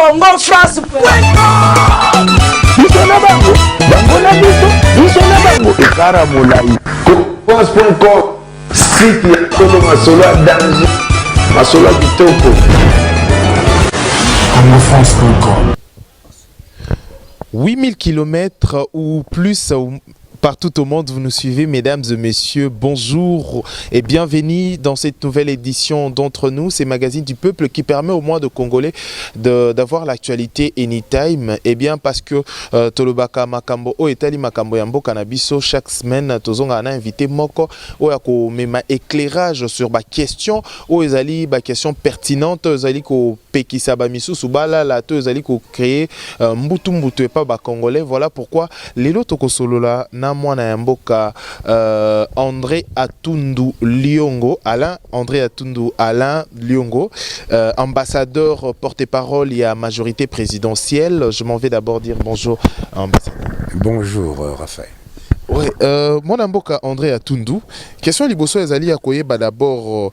congofrance.com. Biso na bango, bango na biso na bango. Ekara molai. Congofrance.com, site ya Kolo Masolo ya danger, Masolo ya kitoko. Congofrance.com. 8000 km ou plus partout au monde, vous nous suivez, mesdames et messieurs, bonjour et bienvenue dans cette nouvelle édition d'Entre nous, ces magazines du peuple qui permet au moins de Congolais d'avoir l'actualité anytime. Et bien parce que Tolobaka Makambo o Etali Makambo Yambo Canabiso, chaque semaine, Tozonga a invité Moko ou Yako Mema éclairage sur ma question ou Ezali ba question pertinente, Ezali ko Pekisa Bamisu Subala, la Ezali ko créer Mbutu Mbutu et pas ba Congolais. Voilà pourquoi les lots Tokosolola mwana ya mboka André Atundu Liongo, André Atundu Alain Liongo, ambassadeur porte-parole et à majorité présidentielle. Je m'en vais d'abord dire bonjour ambassadeur. Bonjour Raphaël. Ouais, mon amboka André Atundu, question liboso ezali ya koyeba d'abord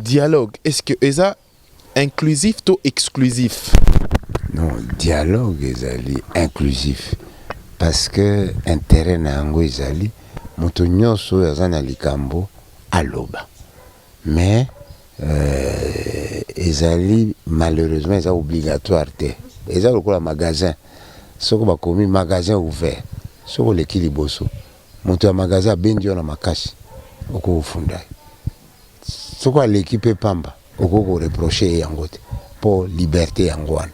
dialogue. Est-ce que eza inclusif ou exclusif? Non, dialogue ezali inclusif. Parce que intérêt na yango ezali moto nyonso yaza na likambo aloba. Mais ezali malheureusement eza obligatoire te. Eza lokola magasin. Soko bakomi magasin ouvert. Soko leki liboso. Moto ya magasin bendi yo na makasi. Oko ofunda. Soko aleki pe pamba. Oko ko reprocher yango te. Pour liberté yango wana.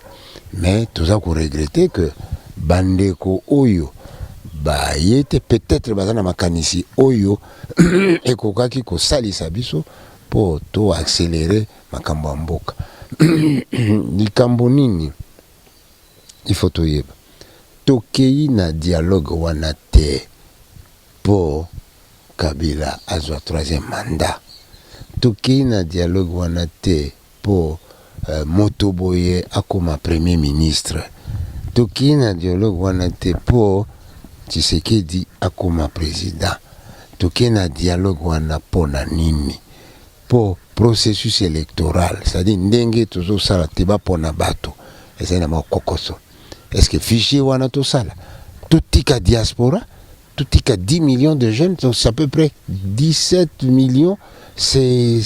Mais toza ko regretter que bandeko oyo ba yete peut-être bazana makanisi oyo ekokaki ko salisa biso pour to accélérer makambo mboka. Likambo nini il faut toyeba tokei na dialogue wana te pour Kabila azwa 3e mandat. Tokei na dialogue wana te pour Motoboye akoma premier ministre. Toki na dialogue wana te po Tshisekedi akoma président. Toki na dialogue wana po na nini? Po processus électoral, c'est-à-dire ndenge tozo sala te ba pona bato. Eza na makokoso. Est-ce que fichier wana to sala? Tutika diaspora, tutika 10 millions de jeunes, donc c'est à peu près 17 millions, c'est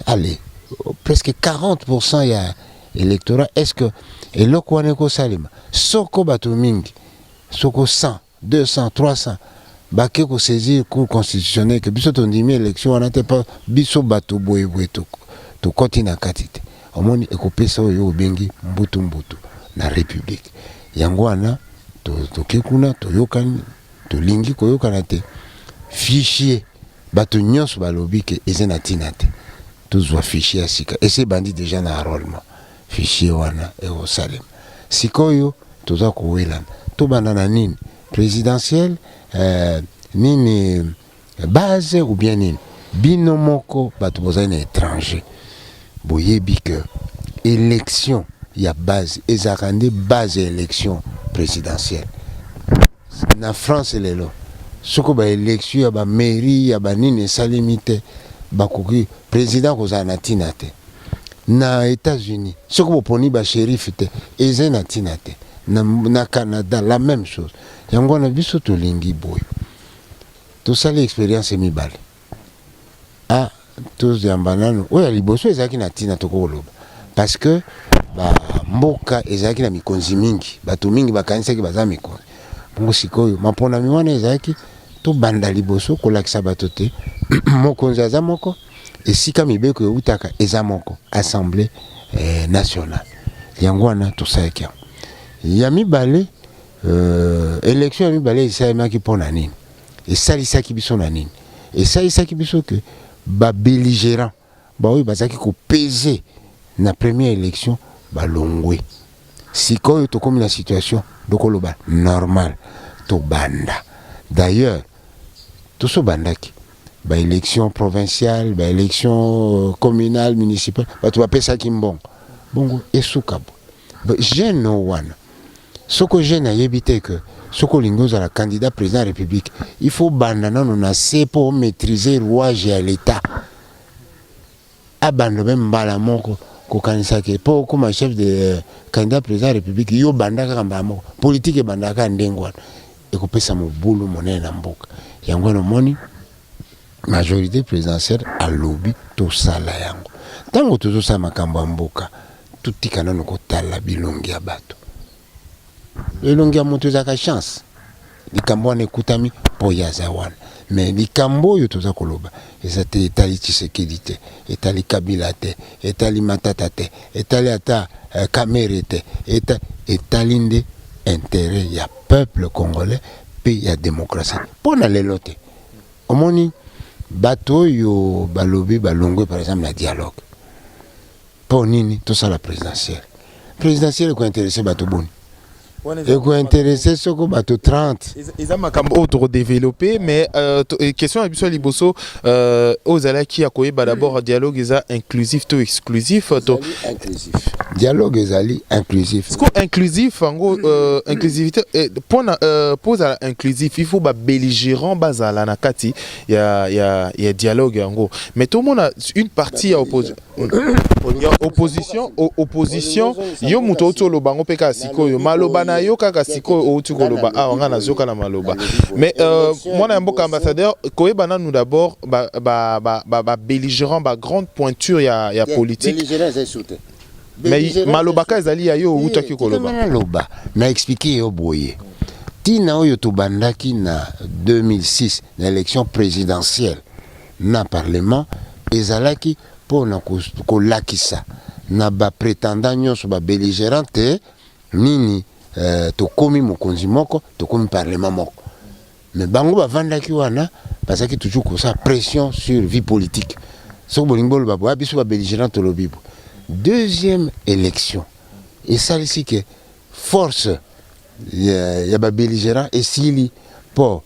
allez, presque 40% ya électorat. Est-ce que eloko wana ko salima soko bato mingi soko 100 200 300 bake ko saisir cour constitutionnelle que biso tondimi élection wana te pas biso bato boye to koti na katite omoni ekopesa oyo bengi mbutu na république yango wana to kekuna to yokani to lingi ko yokana te fichier bato nyonso balobi ke ezena tinate tozwa fichier asika et c'est bandit déjà na enrôlement fichier wana eo salem sikoyo toza kuwela to banana nini présidentiel nini base ou bien nini bino moko bato bozali na étranger boyebi que élection ya base ezaka nde base élection présidentielle na France lelo soko ba élection ya ba mairie ya ba nini esalemi te bakoki président kozala na tina te. Na États-Unis, ce que vous prenez ba shérif te, eze na tina te. Na Canada, la même chose. Yango na biso to lingi boy. To sali expérience mi bale. Ah, tous yambanano. Oya liboso ezaki na tina to ko loba. Parce que ba mboka ezaki na mikonzi mingi, bato mingi bakanisa ki baza mikonzi. Bongo sikoyo, mapona miwana ezaki to banda liboso ko lakisa bato te. Mokonzi aza moko. Et si comme ibeko utaka ezamoko assemblée nationale yango wana to sakia yami balé élection yami balé ça maki pona nini et ça lisaki biso na nini et ça lisaki biso que ba belligérant ba oui bazaki ko peser na première élection ba longwe sikoyo to comme la situation dokoloba normal to banda d'ailleurs to so bandaki ba élection provinciale, ba élection communale, municipale, ba tu appeler ça kimbongo. Bongo esukabo. Jeune no wana. Soko jeune ayebite que soko lingoza la candidat président de la République, il faut bandana non assez pour maîtriser rouage à l'état. Abando même mbala moko kokanisa ke po comme chef de candidat président de la République yo bandaka kamba moko politique bandaka ndengwana ekopesa mobulu monene na mboka yango no moni majorité présidentielle à lobby to sala yango tango tozo sa makambo ya mboka tutika nano kotala bilongi ya bato bilongi ya moto ezaka chance likambo wana ekutami po yaza wana mais likambo oyo toza koloba eza te etali Tshisekedi te etali Kabila te etali Matata te etali ata Kamere te etali nde intérêt ya peuple congolais pe ya démocratie pona lelo te omoni bato oyo balobi balongwe par exemple na dialogue po nini tosala présidentielle ko intéressé bato boni et ko intéressé soko bato 30 eza makambo auto développer mais question à biso liboso ozala ki akoyeba d'abord dialogue eza inclusif to exclusif to inclusif dialogue ezali inclusif ce que inclusif ango inclusivité pose à inclusif il faut ba belligérant bazala na kati ya dialogue ango mais tout le monde a une partie à opposition yo muto to bango peka siko yo maloba na yo kaka siko o tu koloba nga na zoka na maloba mais moi na mboka ambassadeur koyeba na nous d'abord ba belligérant ba grande pointure ya politique belligérant c'est soute mais maloba ka ezali ya yo utaki koloba maloba na expliquer yo boye tina oyo to bandaki na 2006 na élection présidentielle na parlement ezalaki pona kolakisa na ba prétendant nyonso ba belligérant te nini to komi mokonzi moko to komi parlement moko mais bango bavandaki wana parce que toujours comme ça pression sur vie politique so bolingbo ba bo biso ba belligérant to lobibo deuxième élection et ça ici que force ya ba belligérant et sili pour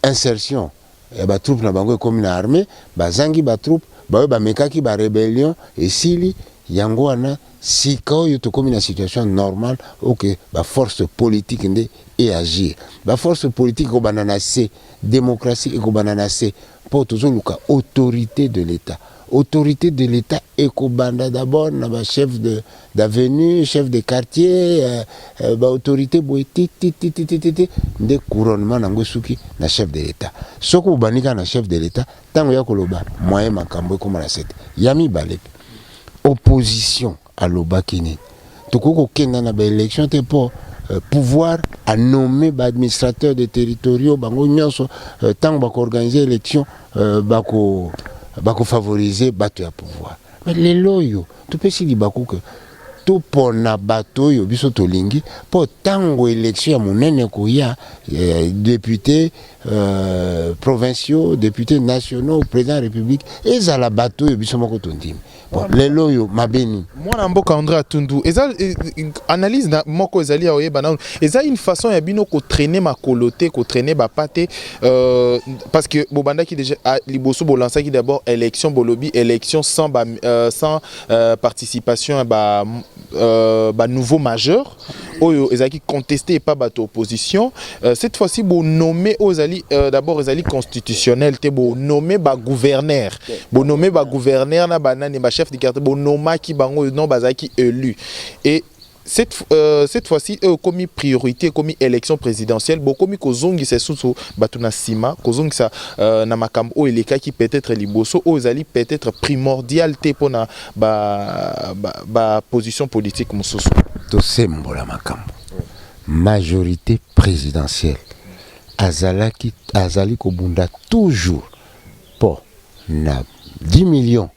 insertion ya ba troupe na bango comme na armée bazangi ba troupe ba mekaki ba rébellion et sili yango wana sika oyo tokomi na situation normale ok ba force politique nde et agir ba force politique ko banana se démocratie ko banana se pour toujours luka autorité de l'état et ko banda d'abord na ba chef d'avenue chef de quartier ba autorité boiti nde couronnement nango suki na chef de l'état soko banika na chef de l'état tango ya koloba moyen makambo ko mala set yami balep opposition à l'Obakini. Tout le monde a une élection pour pouvoir à nommer administrateur des territoriaux, tant qu'on organise l'élection, qu'on favoriser le pouvoir. Mais les loyaux, tout peut se dire que tout pour na bateau yo biso to lingi pour tango élection ya monene ko ya députés provinciaux députés nationaux président de la République ezala bateau yo biso moko to ndimi bon lelo yo mabeni mwana mboka André Atundu eza analyse na moko ezali ya oyeba na eza une façon ya bino ko traîner makolote ko traîner ba pate parce que bobanda ki déjà liboso bo lancer ki d'abord élection bolobi élection sans participation ba nouveau majeur oyo ezali contesté et pas bato opposition cette fois-ci bo nommer ozali d'abord ezali constitutionnel te bo nommer ba gouverneur na banane ba chef de quartier bo noma ki bango non bazaki élu et cette fois-ci comme priorité comme élection présidentielle beaucoup mi kozongi c'est sous batuna sima kozongi ça na makambo o eleka qui peut-être liboso ozali peut-être primordial te pona ba position politique mususu to sembola makambo majorité présidentielle azali kobunda toujours pour na 10 millions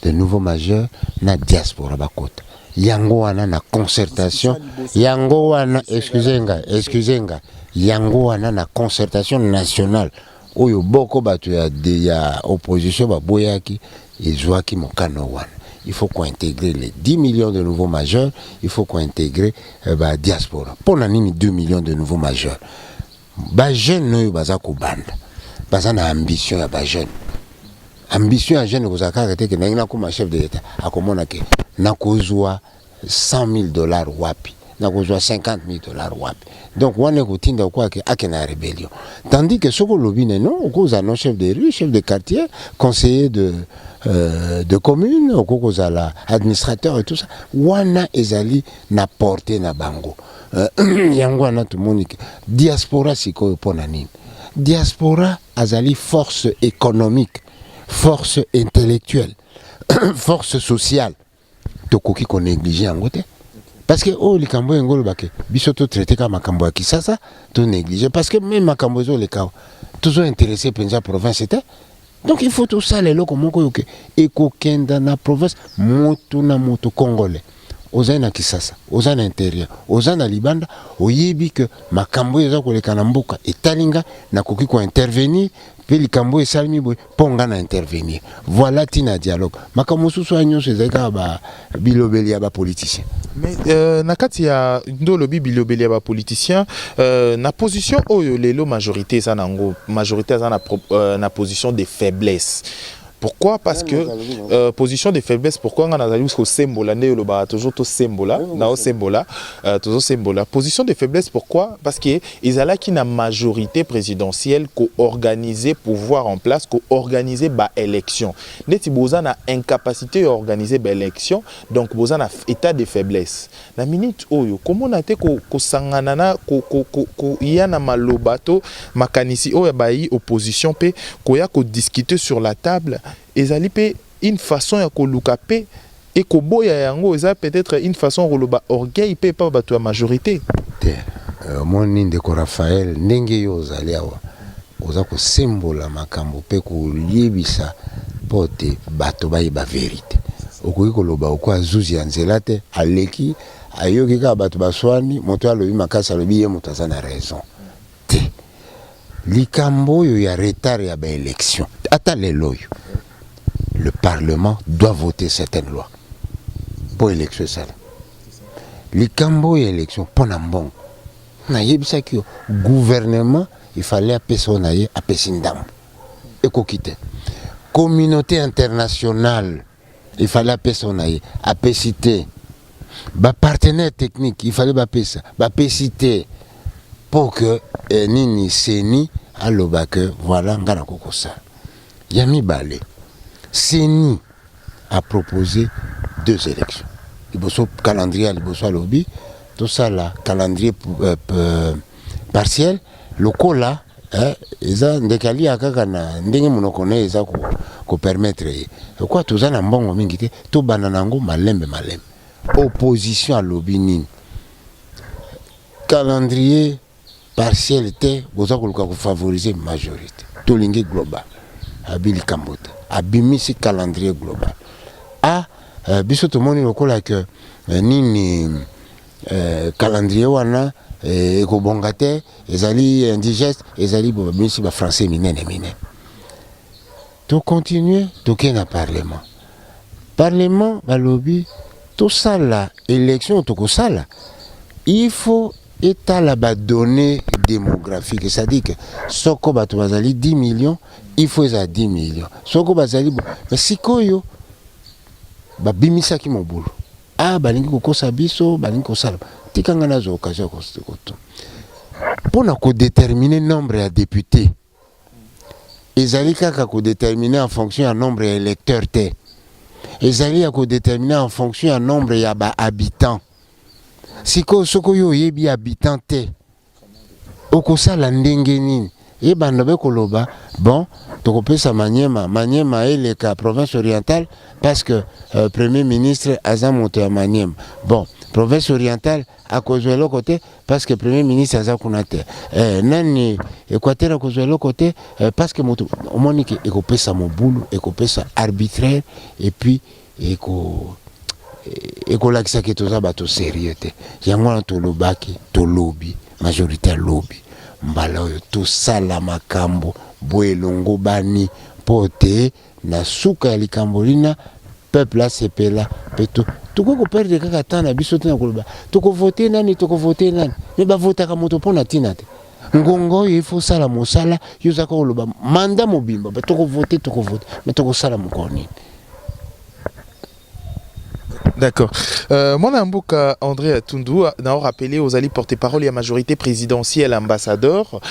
de nouveaux majeurs na diaspora bakota yango wana na concertation yango wana excusenga yango wana na concertation nationale oyo boko bato ya opposition baboyaki ezwaki mokano wana il faut qu'on intègre les 10 millions de nouveaux majeurs il faut qu'on intègre ba diaspora pour nini 2 millions de nouveaux majeurs ba jeune oyo baza ko banda baza na ambition ya ba jeune ambition ya jeune kozaka kete ke na comme chef de l'état akomona ke na kozwa $100,000 wapi na kozwa 50 000 dollars wapi. Donc wana kotinda kwa ake na rébellion. Tandis que soko lobine non, okoza non chef de rue, chef de quartier, conseiller de commune, okoza la administrateur et tout ça. Wana ezali na portée na bango. Yango wana tumonike diaspora siko pona nini. Diaspora azali force économique, force intellectuelle, force sociale. Tokoki ko négliger yango te. Parce que oh likambo ngolo bake biso to traiter ka makambo ya kisasa to négliger parce que même makambo zo le ka toujours intéressé penza province était. Donc il faut tout ça les loko moko yoke ekokenda na province moto na moto congolais. Oza na kisasa, oza na intérieur, oza na libanda, oyebi que makambo eza koleka na mboka etalinga na koki ko intervenir, pe likambo esalmi boy ponga na intervenir. Voilà tina dialogue. Makambo susu anyonso ezaka ba bilobeli ya ba politicien. Mais nakati ya ndolobi bilobeli ya ba politicien na position oyo lelo majorité ça nango majorité ça na position de faiblesse. Pourquoi? Parce que position de faiblesse, pourquoi on a dit que symbole, toujours tout symbole, toujours symbole. Position de faiblesse, pourquoi? Parce que ils ont qui na majorité présidentielle co-organiser pouvoir en place, co-organiser ba élection. Neti boza na incapacité à organiser ba élection, donc boza na état de faiblesse. Na minute oyo, comment on a été ko sanganana ko yana malobato makanisi oyo bayi opposition pe ko ya ko discuter sur la table. Ezali pe une façon ya koluka pe et ko boya yango eza peut-être une façon koloba orgueil pe pa bato ya majorité te mon ninde ko Raphaël ndenge yo ozali awa oza ko sembola makambo pe ko liebisa pote bato ba vérité okoki koloba oko azuzi ya nzela te aleki ayoki ka bato baswani moto alobi makasa alobi ye moto aza na raison te likambo yo ya retard ya ba élection ata lelo yo le Parlement doit voter certaines lois pour élection ça. Les cambo et élection pour n'ambon. Na yebisa ki gouvernement il fallait appeler son aye appeler sindam. Et ko quitter. Communauté internationale il fallait appeler son aye appeler cité. Ba partenaire technique il fallait appeler ça. Ba appeler cité pour que nini seni aloba que voilà ngana kokosa. Yami balé. CENI a proposé 2 élections. Il y a un calendrier, il y a un lobby, tout ça là, calendrier partiel, le coup là, ils ont décalé à Kakana, ndenge monokone, ils ont permettre. Quoi, tout ça n'a pas bon mingité, tout bananango malem. Opposition à lobby nin. Calendrier partiel était, vous avez favoriser majorité. Tout l'ingue global. Abili Kambota. Abimisi calendrier global. Biso to moni lokola que nini calendrier wana eko bongate ezali indigeste ezali bimisi ba français minene. To continuer to kena parlement. Parlement balobi to sala élection to ko sala. Il faut état la ba données démographiques, c'est-à-dire que soko bato bazali 10 millions, il faut ça 10 millions. Soko bazali mais sikoyo ba bimisa ki mobulu. Balingi ko kosa biso, balingi ko sala. Tikanga nazo occasion ko to. Pona ko déterminer nombre de députés. Ezali kaka ko déterminer en fonction du nombre d'électeurs te. Ezali ko déterminer en fonction du nombre ya ba habitants. Siko soko yo yebi habitant te okosala ndenge nini e bandobe koloba bon tokopesa Maniema eleka province orientale parce que premier ministre aza moto ya Maniema bon province orientale akozwa eloko te parce que premier ministre aza kuna te nani Équateur akozwa eloko te parce que moto omoni ke ekopesa mobulu ekopesa arbitraire et puis ekolakisa ke toza bato sérieux te yango na tolobaki tolobi majorité lobby mbala oyo tosala makambo boelongo bani pote na suka ya likambo lina peuple asepela peto toko perdre kaka temps na biso te na koloba toko voter nani me bavotaka moto mpona ntina te ngongo oyo ifo sala mosala yozaka koloba manda mobimba toko voter me toko sala mokolo nini. D'accord. Mon amboka André Atundu n'a rappelé aux alliés porte-parole et à majorité présidentielle ambassadeur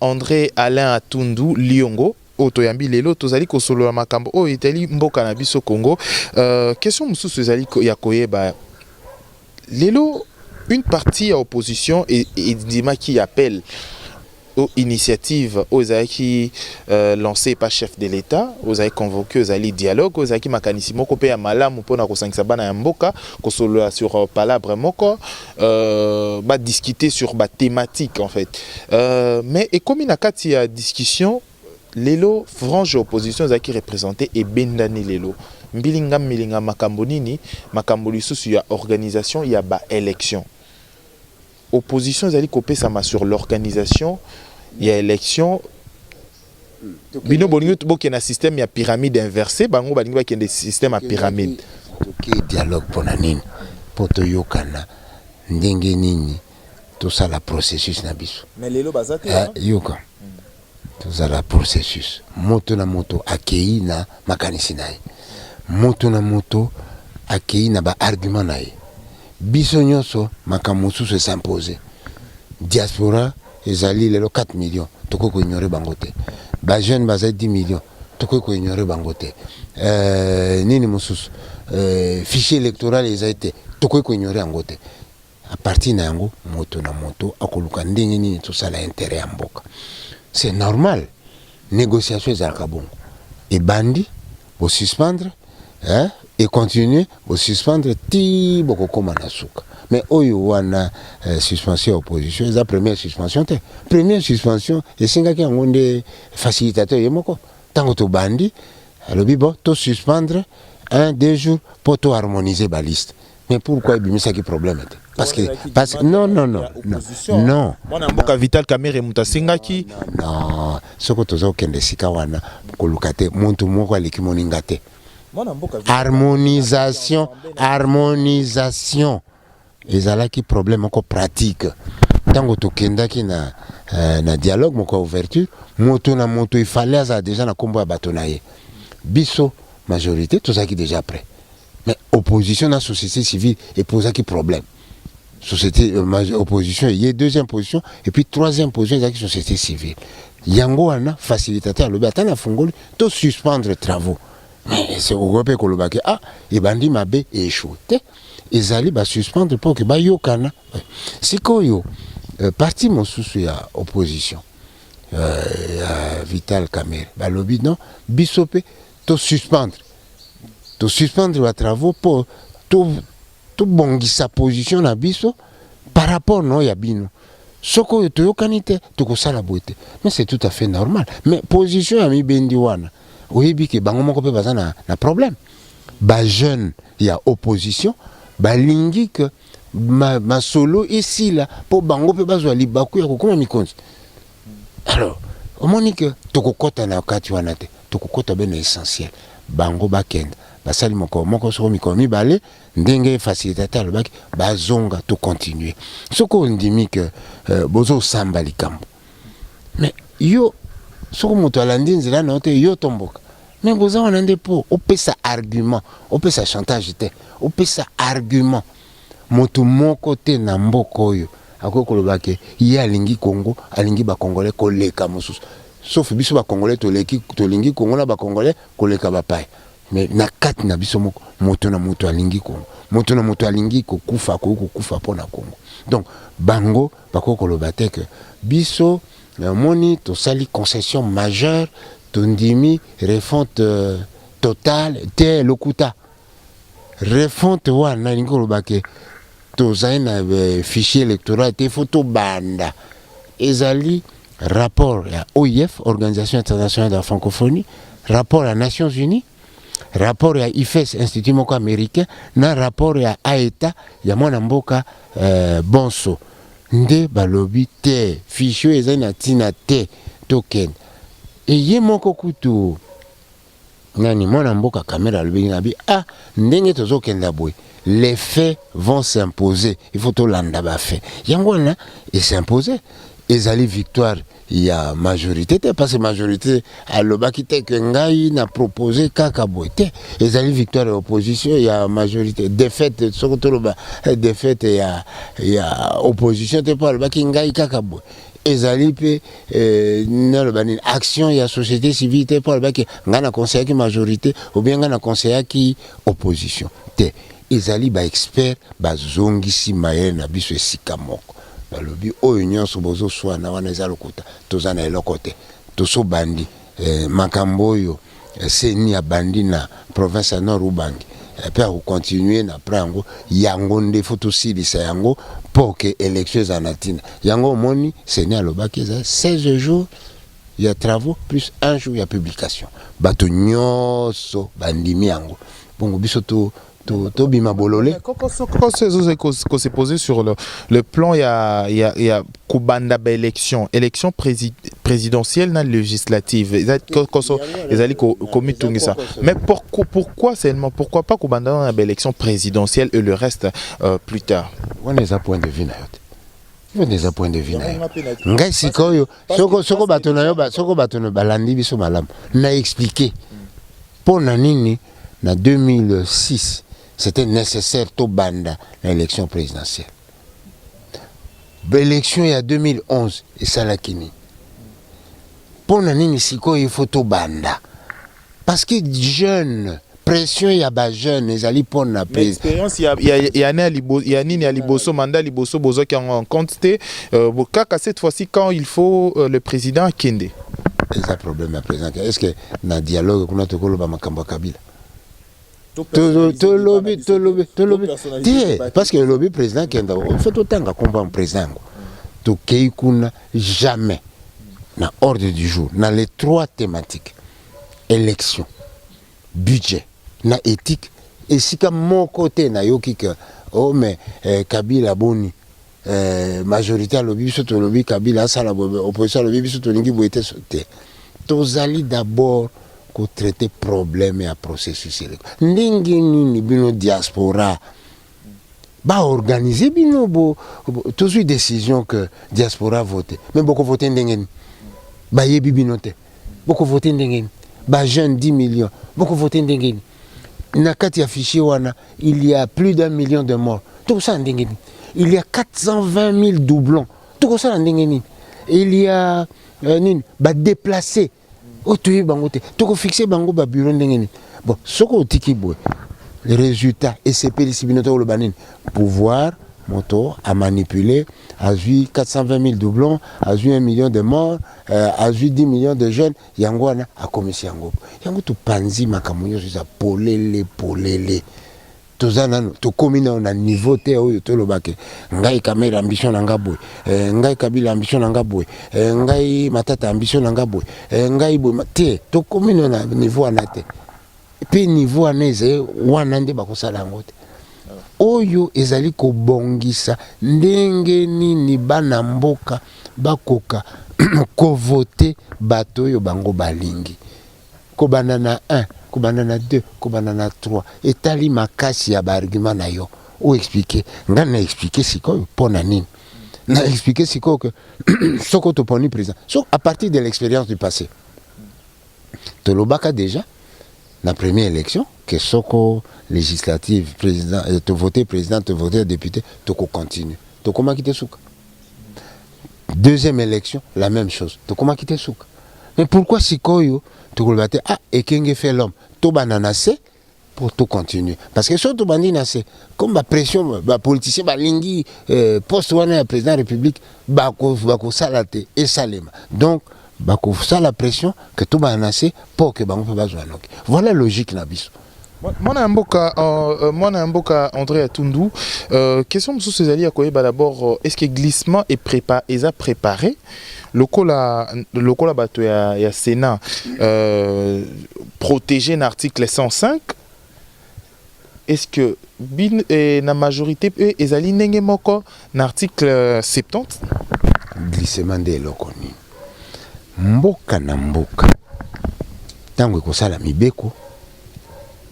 André Alain Atundu Liongo. Otoyambi lelo tozali kosolo la makambo o itali mboka na biso Congo. Question mususu ezali ya koyeba lelo une partie à opposition et dima qui appelle aux initiatives aux qui lancées par chef de l'État, aux convoqué aux alliés dialogue, aux qui makanisimo ko pe ya malamu pona ko sangisa bana ya mboka ko solo sur palabre moko ba discuter sur ba thématique en fait. Mais et comme na kati ya discussion lelo frange opposition za qui représenté et bendani lelo milinga makambo nini makambo lisusu ya organisation ya ba élection opposition zali kopé sama sur l'organisation ya élection bino bolingo boke na système ya pyramide inversée bango balingo ba kende système à pyramide toke dialogue pona nini poto yokana ndenge nini tout ça la processus na biso mais lelo bazate yoka tout ça la processus moto na moto akei na makanisi naye moto na moto akei na ba argument naye biso nyonso makambo mosusu s'imposer diaspora ezali lelo 4 millions toko ko ignorer bango te ba jeune bazali 10 millions toko ko ignorer bango te nini mosusu fichier électoral ezali te toko ko ignorer yango te à partir na yango moto na moto akoluka ndenge nini tosala intérêt ya mboka. C'est normal. Négociation ezalaka bongo. Et bandi, pour suspendre, hein, et continuer, pour suspendre, ti boko koma na suka. Mais oyo wana suspension opposition, c'est la première suspension. Première suspension, et singa ki ngonde facilitateur yemoko. Tango to bandi, alobi bo to suspendre 1-2 jours pour to harmoniser ba liste. Mais pourquoi il y a ça qui problème? Parce que non. Mon amboka Vital Kamerhe mutasinga ki non, ce que tozo kende sika wana kolukate muntu moko aliki moninga te. Harmonisation. Ezalaki problème ko pratique. Tango to kendaki na dialogue moko ouverture, moto na moto il fallait ça déjà na kombo ya bato na ye. Biso majorité tozaki déjà prêt. Mais opposition dans la société civile et poser qui problème. Société opposition, il y a deuxième position et puis troisième position il y a la société civile. Yango ana facilitateur le batan a fongoli to suspendre travaux. Mais c'est au groupe que le bac et bandi mabe échoué. Ils allaient ba suspendre pour que ba yokana. C'est quoi yo parti mon souci à opposition. Vital Kamerhe ba lobby non bisopé to suspendre. To suspendre les travaux pour tout bongi sa position na biso par rapport non ya bino soko to yokanite to ko sala boite mais c'est tout à fait normal mais position ya mi bendi wana oyebi ke bango moko pe bazana na problème ba jeune ya opposition ba lingi que ma solo ici là pour bango pe bazwa libaku ya kokoma mikonzi alors omoni que to kokota na kati wana te to kokota ben essentiel bango bakenda basali moko so mikomi balé ndenge facilitateur le bac bazonga to continuer soko ndimi que bozo samba likambo mais yo soko moto alandi nzela na te yo tomboka mais boza wana ndepo opesa argument opesa chantage te opesa argument moto moko te na mboko oyo akoko lo bac ye alingi Congo alingi ba congolais koleka mosusu sauf biso ba congolais to lingi Congo na ba congolais koleka ba pai. Mais na kati na biso moko moto na moto alingi Congo moto na moto alingi kokufa pona Congo donc bango bakoko lobate que biso moni to sali concession majeure to ndimi refonte totale te lokuta refonte wana lingo lobake to zaina fichier électoral te photo banda ezali rapport à OIF Organisation internationale de la francophonie rapport à Nations Unies rapport ya IFES Institut moko américain na rapport ya AETA ya mwana mboka bonso nde balobi te fichier eza na tina te token et ye moko kutu nani mwana mboka Kamerhe alobi nabi ndenge tozokenda boy les faits vont s'imposer il faut to landa ba fait yango na et s'imposer ezali victoire ya majorité te parce que majorité alobaki te que ngai na proposé kaka boy te ezali victoire ya opposition ya majorité défaite soko toloba défaite ya opposition te po alobaki ngai kaka boy ezali pe naloba nini action ya société civile te po alobaki ngai na conseillaki majorité ou bien ngai na conseillaki opposition te ezali ba expert bazongisi mayele na biso esika moko balobi oyo nyonso bozoswana wana eza lokuta toza na eloko te tosobandi makambo oyo seni ya bandi na province ya nord ubangi mpe akokontinue na pra yango nde fo tosilisa yango mpo ke élection eza na ntina yango omoni seni alobaki eza 16 jours ya travaux plus 1 jour ya publication bato nyonso bandimi yango bongo biso Tobima Bololé. Quand s'est posé sur le plan, il y a Kubanda élection présidentielle na législative. Ils allaient commis tout ça. Mais pourquoi seulement, pourquoi pas Kubanda dans l'élection présidentielle et le reste plus tard? On est à point de vue. On est à point de vue. Ngai sikoyo soko batonayo soko batono balandi biso malam. Na expliqué. Pour nanini na 2006 c'était nécessaire to banda l'élection présidentielle. L'élection il y a 2011 et ça la kini. Pour nani siko il faut to banda parce que jeune pression il y a ba jeune les ali pour na expérience il y a nini à liboso mandat liboso bozo qui en compte kaka cette fois-ci quand il faut le président Kende. C'est un problème à présent. Est-ce que na dialogue kuna to koloba makambo Kabila? Lobby. Parce que le lobby président qui est fait autant qu'à comprendre président. To keikuna jamais na ordre du jour dans les 3 thématiques élection, budget, na éthique et si comme mon côté na yoki que oh mais Kabila boni majorité lobby surtout lobby Kabila ça la opposition lobby surtout ningi boité sauté. Tozali d'abord ko traiter problème et processus ndingi nini bino diaspora ba organiser bino bo toujours décision que diaspora voter mais beaucoup voter ndengeni ba yebi bino te beaucoup voter ndengeni ba jeune 10 millions beaucoup voter ndengeni na kati ya fichier wana il y a plus d'1 million de morts tout ça ndengeni il y a 420 000 doublons tout ça ndengeni il y a nini ba déplacer otoyi bango te toko fixer bango ba bureau ndengeni bon soko otiki boy les résultats et c'est périsibinoto le banin pouvoir moto à manipuler a vu 420 000 doublons a vu 1 million de morts a vu 10 millions de jeunes yangwana a commis yango tu panzi makamunyo za polele tozana to komina na niveau te oyo to lobake ngai kamera ambition nanga boy ngai Kabila ambition nanga boy ngai Matata ambition nanga boy ngai boy te to komina na niveau anate pe niveau aneze wana nde bakosala ngote oyo ezali ko bongisa ndenge nini bana mboka bakoka ko voter bato yo bango balingi ko banana 1 ko banana 2 ko banana 3 etali makasi ya ba argument na yo ou expliquer ngana expliquer siko pona nini na expliquer siko que soko to poni président so à partir de l'expérience du passé to lobaka déjà la première élection que soko législative président te voter président te voter député to continue to comment quitter souka deuxième élection la même chose to comment quitter souka mais pourquoi sikoyo to kolbate et kenge fait l'homme to banana c'est pour tout continuer parce que surtout bandi na c'est comme la pression ba politicien ba lingi poste wana président de la république ba ko salate et salema donc bako ça la pression que tout va annoncer pour que bango peut jouer. Voilà logique na biso. Moi na mboka André Atundu question sur ces alliés à d'abord est-ce que glissement est préparé lokola bato ya Sénat protéger l'article 105 est-ce que la majorité ezali ndenge moko l'article 70 glissement de lokoni mboka na mboka tango ekosala mibeko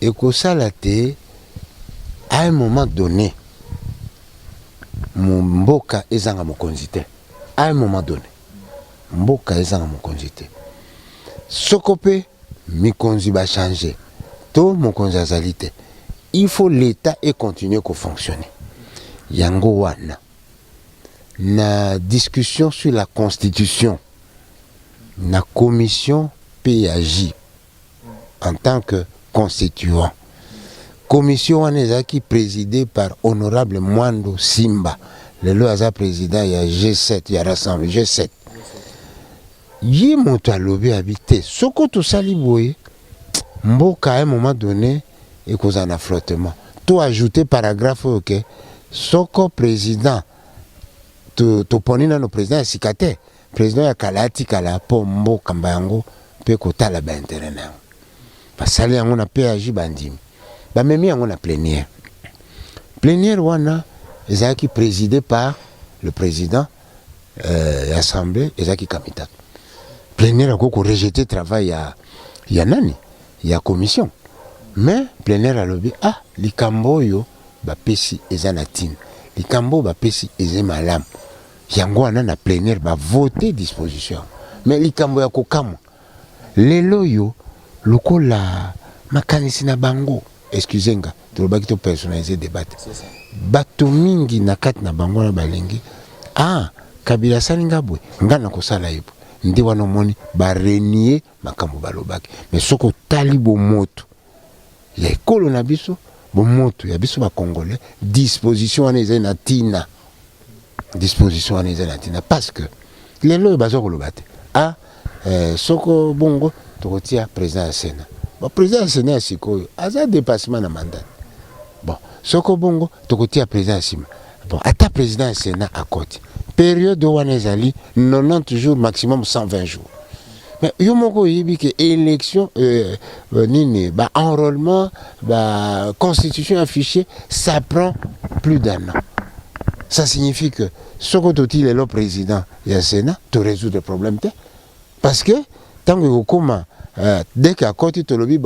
ekosala te à un moment donné mboka ezanga mokonzi te à un moment donné mboka ezanga mokonzi te soko mpe mikonzi bachange to mokonzi azali te il faut l'état et continuer à fonctionner yango wana na discussion sur la constitution na commission PAJ en tant que constituant commission wana ezalaki présidée par honorable Mwando Simba lelo aza président ya G7 ya rassemble G7 ye moto alobi habité soko tosali boye mboka à un moment donné ekozala na flottement to ajouter paragraphe ok soko président toponi nano président ya sika te président ya kala atikala mpo mboka mbango mpe kotala baintere na yango basali yango na PAJ bandimi bamemi yango na plénière wana ezalaki présidé par le président assemblée ezalaki kamitatu plénière akoko rejeter travail ya nani ya commission mais plénière alobi likambo oyo bapesi eza na ntina likambo bapesi eza malamu yango wana na plénière bavote disposition mais likambo ya kokamwa lelo oyo lokola makanisi na bango excusenga tolobaki to personnaliser débat bato mingi na kati na bango na balengi Kabila asali nga boye nga na kosala ye nde wana omoni barenie makambo balobaki mais soko otali bomoto ya ekolo na biso bomoto ya biso bacongolais disposition wana ezali na ntina disposition wana ezali na ntina parce que lelo oyo baza koloba te soko bongo tokotia président ya sénat président ya sénat ya sikoyo aza dépassement na mandat bon soko bongo tokotia président ya nsima ata président ya sénat akoti période wana ezali 90 jours maximum 120 jours mais yo moko oyebi ke élection nini enrôlement constitution affichée ça prend plus d'un an ça signifie que soko toti lelo président ya sénat to résoudre le problème te parce que tango okoma dès que akoti tolobi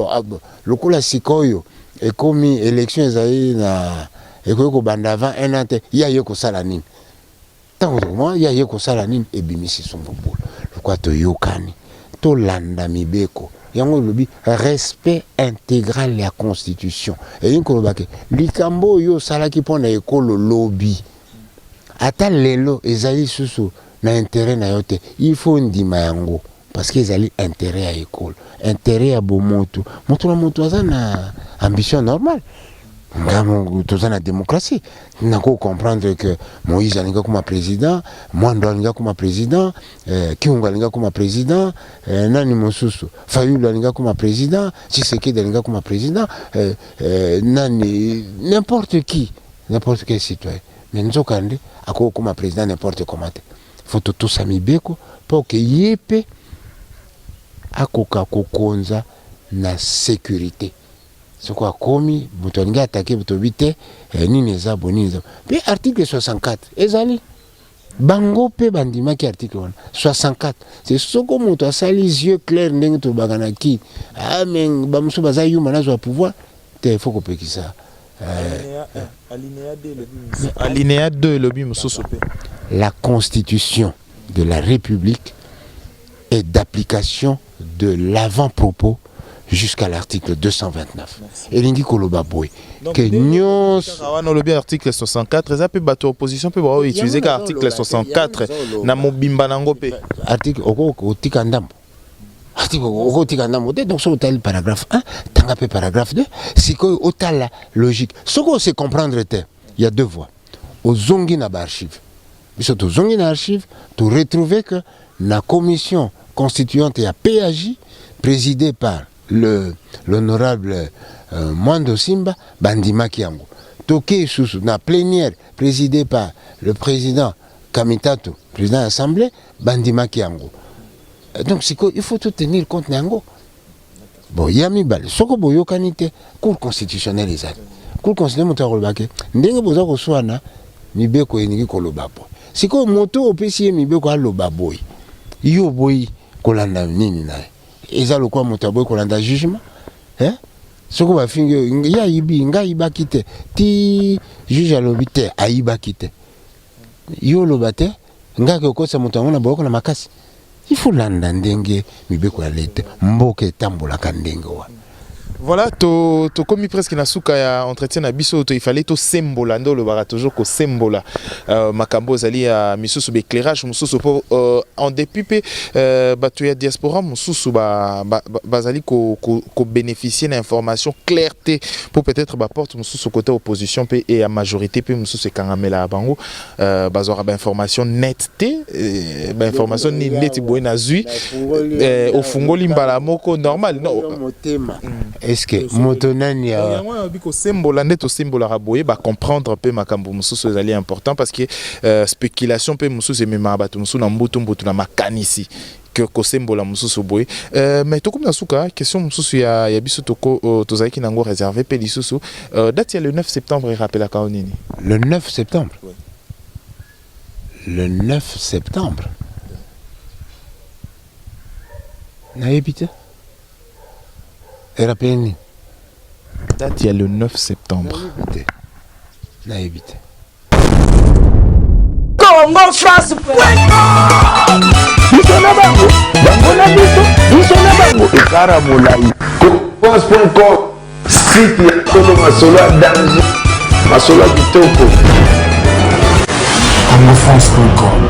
lokola sikoyo ekomi élection ezali na ekoki kobanda avant un an te ya ye kosala nini ntango ya ye kosala nini ebimisi sombobolo lokwa toyokani tolanda mibeko yango lobi respect intégral ya constitution eyini kolobake likambo oyo osalaki mpo na ekolo lobi ata lelo ezali susu na intérêt na yo te il faut ndima yango parce que ezali intérêt ya ekolo intérêt ya bomoto moto na moto aza na ambition normale ngambo toza na démocratie nako comprendre que Moïse alinga comme président Mwando alinga comme président Kiunga alinga comme président nani mosusu Fayulu alinga comme président Tshisekedi alinga comme président nani n'importe quel citoyen mais nzokande ako comme président n'importe comment faut tout ça mibeko pour que yepe akoka kokonza na sécurité soko akomi moto alingi atake botobi te nini eza bo nini eza mpe article 64 ezali bango mpe bandimaki article wana 64 c'est soko moto asali yeux clair ndenge tolobaka na kini mais bamosusu baza yuma nazwa pouvoir te faut kopekisa alinéa 2 lobi mosusu mpe la constitution de la République est d'application de l'avant-propos jusqu'à l'article 229. Et l'ingi koloba boy que nyons wana lobi article 64 eza pe bato opposition pe ba utiliser ka article 64 na mobimba nango pe article oko tika ndambo article oko tika ndambo donc so tel paragraphe 1 tanga pe paragraphe 2 siko otala logique soko c'est comprendre te il y a deux voies ozongi na ba archive biso to zongi na archive to retrouver que la commission constituante ya PAJ présidée par l'honorable Mwando Simba bandimaki yango toke susu na plénière présidée par le président Kamitato président de l'Assemblée bandimaki yango donc il faut tout tenir compte nango bon yami bal soko boyokani te cour constitutionnelle ezali cour constitutionnelle moto akolobaki ndenge boza koswana mibeko eningi koloba po siko moto opesi ye mibeko aloba boy yo boy kolanda nini naye eza lokwa moto aboy kolanda jugement soko bafingi ya yibi nga yibaki te ti juge alobi te ayibaki te yo loba te ngaki okosa moto yango na boko na makasi il faut landa ndenge mibeko ya leta mboka etambolaka ndenge wana. Voilà, to commis presque na suka ya entretien na biso to il fallait to sembola ndo le bara toujours ko sembola makambo zali ya misusu be éclairage mususu po en dépit pe batu ya diaspora mususu bazali ko bénéficier d'informations clarté pour peut-être ba porte mususu côté opposition pe et à majorité pe mususu kangamela bango bazora ba information netté ba information ni neti boy na zui au fungoli mbala moko normal non. Est-ce que motonani ya biko sembola ndeto sembola raboye ba comprendre pe makambo mususu ezali important parce que spéculation pe mususu emema bato mususu na mbutu na makanisi que ko sembola mususu boye mais to comme na suka question mususu ya biso toko tozaki nango réservé pe lisusu date ya le 9 septembre et rappela ka onini le 9 septembre. Oui. Le 9 septembre. Na ebite Erapeni. Date il y a le 9 septembre. Na évité. Congo France. biso na bango bango na biso na bango ekara molai France.com site ya kolo masolo ya danger masolo ya kitoko CongoFrance.com